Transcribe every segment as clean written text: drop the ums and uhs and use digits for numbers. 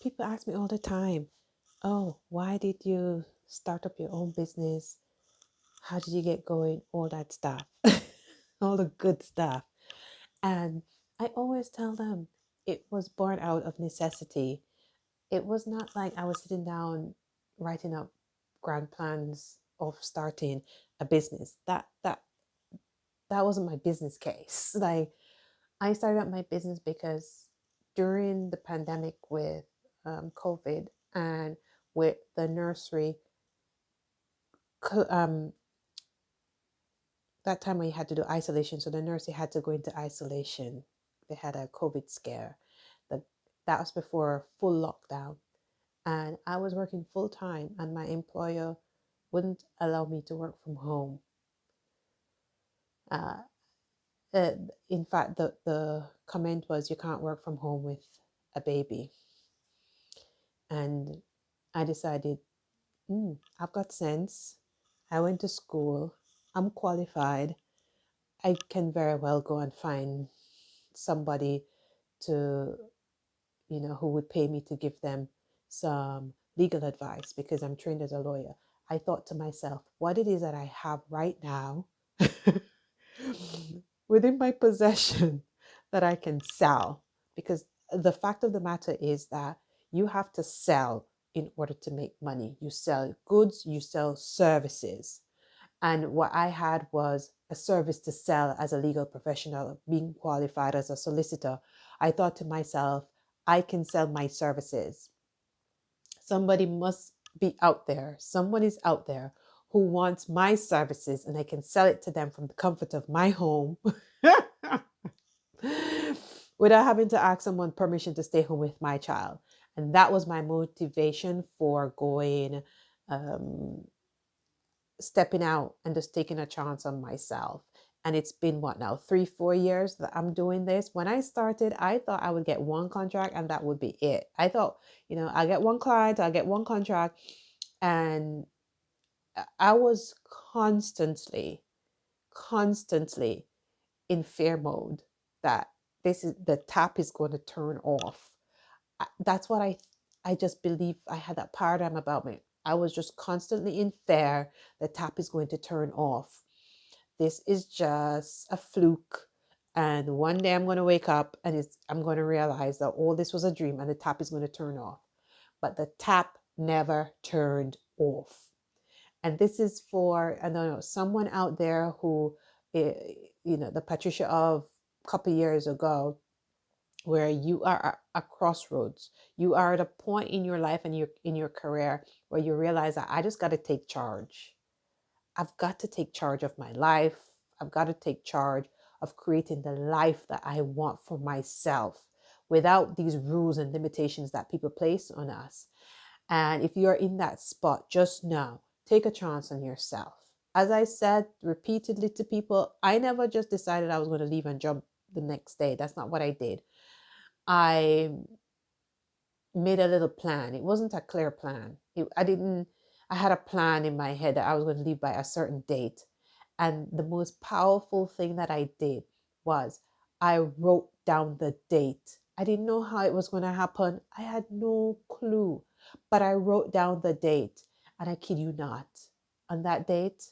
people ask me all the time, oh, why did you start up your own business? How did you get going? All that stuff, all the good stuff. And I always tell them it was born out of necessity. It was not like I was sitting down writing up grand plans of starting a business. That wasn't my business case. Like, I started up my business because during the pandemic with COVID and with the nursery, um, that time we had to do isolation. So the nursery had to go into isolation. They had a COVID scare. The, that was before full lockdown. And I was working full time, and my employer wouldn't allow me to work from home. Uh, uh, in fact, the comment was, you can't work from home with a baby. And I decided, I've got sense. I went to school. I'm qualified. I can very well go and find somebody to, who would pay me to give them some legal advice because I'm trained as a lawyer. I thought to myself, what it is that I have right now within my possession that I can sell. Because the fact of the matter is that you have to sell in order to make money. You sell goods, you sell services. And what I had was a service to sell as a legal professional, being qualified as a solicitor. I thought to myself, I can sell my services. Somebody must be out there. Someone is out there who wants my services, and I can sell it to them from the comfort of my home without having to ask someone permission to stay home with my child. And that was my motivation for going, stepping out and just taking a chance on myself. And it's been what now, 3-4 years that I'm doing this. When I started, I thought I would get one contract and that would be it. I thought, I get one client, I get one contract. And I was constantly in fear mode that the tap is going to turn off. That's what I just believe. I had that paradigm about me. I was just constantly in fear the tap is going to turn off. This is just a fluke. And one day I'm going to wake up and I'm going to realize that all this was a dream and the tap is going to turn off. But the tap never turned off. And this is for, I don't know, someone out there who, the Patricia of a couple of years ago, where you are at a crossroads. You are at a point in your life and in your career where you realize that I just got to take charge. I've got to take charge of my life. I've got to take charge of creating the life that I want for myself without these rules and limitations that people place on us. And if you're in that spot, just know, take a chance on yourself. As I said repeatedly to people, I never just decided I was going to leave and jump the next day. That's not what I did. I made a little plan. It wasn't a clear plan. I had a plan in my head that I was going to leave by a certain date. And the most powerful thing that I did was I wrote down the date. I didn't know how it was going to happen. I had no clue. But I wrote down the date. And I kid you not, on that date,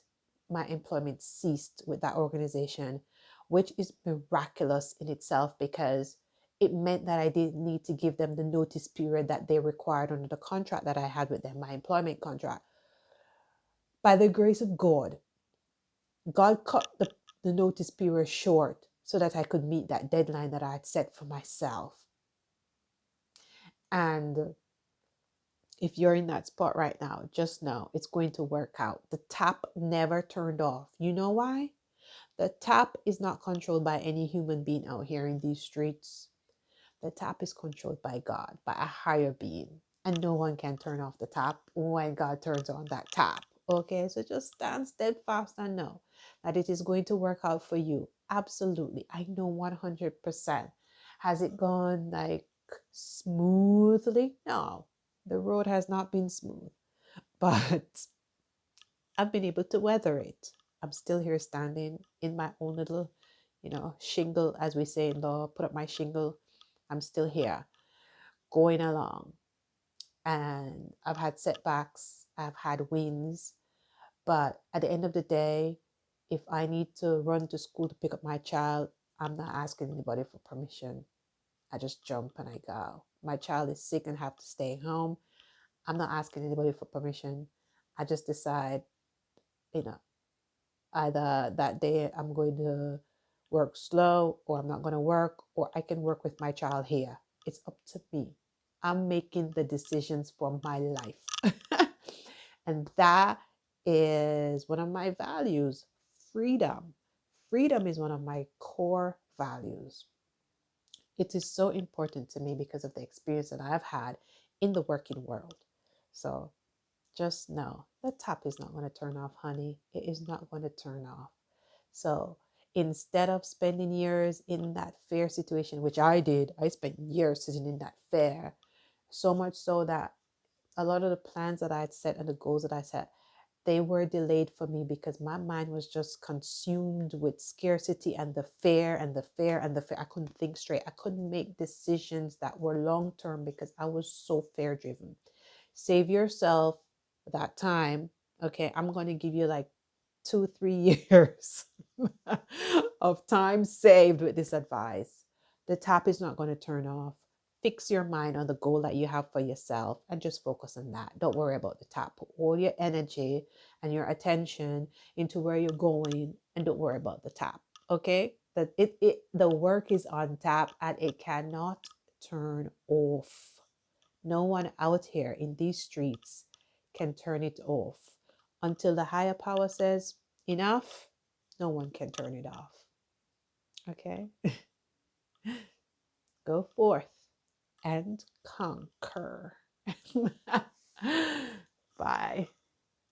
my employment ceased with that organization, which is miraculous in itself because it meant that I didn't need to give them the notice period that they required under the contract that I had with them, my employment contract. By the grace of God, God cut the notice period short so that I could meet that deadline that I had set for myself. And if you're in that spot right now, just know it's going to work out. The tap never turned off. You know why? The tap is not controlled by any human being out here in these streets. The tap is controlled by God, by a higher being. And no one can turn off the tap when God turns on that tap. Okay, so just stand steadfast and know that it is going to work out for you. Absolutely. I know 100%. Has it gone like smoothly? No, the road has not been smooth, but I've been able to weather it. I'm still here standing in my own little, shingle, as we say in law, put up my shingle. I'm still here going along. And I've had setbacks, I've had wins, but at the end of the day, if I need to run to school to pick up my child, I'm not asking anybody for permission. I just jump and I go. My child is sick and have to stay home. I'm not asking anybody for permission. I just decide, you know, either that day I'm going to work slow or I'm not going to work, or I can work with my child here. It's up to me. I'm making the decisions for my life. And that is one of my values, freedom. Freedom is one of my core values. It is so important to me because of the experience that I've had in the working world. So just know the tap is not going to turn off, honey. It is not going to turn off. So instead of spending years in that fair situation, which I did, I spent years sitting in that fair, so much so that a lot of the plans that I had set and the goals that I set, they were delayed for me because my mind was just consumed with scarcity and the fear and the fear and the fear. I couldn't think straight. I couldn't make decisions that were long term because I was so fear driven. Save yourself that time. Okay, I'm going to give you like 2 3 years of time saved with this advice. The tap is not going to turn off. Fix your mind on the goal that you have for yourself and just focus on that. Don't worry about the tap. Put all your energy and your attention into where you're going and don't worry about the tap. Okay? That the work is on tap and it cannot turn off. No one out here in these streets can turn it off. Until the higher power says enough, no one can turn it off. Okay? Go forth and conquer. Bye.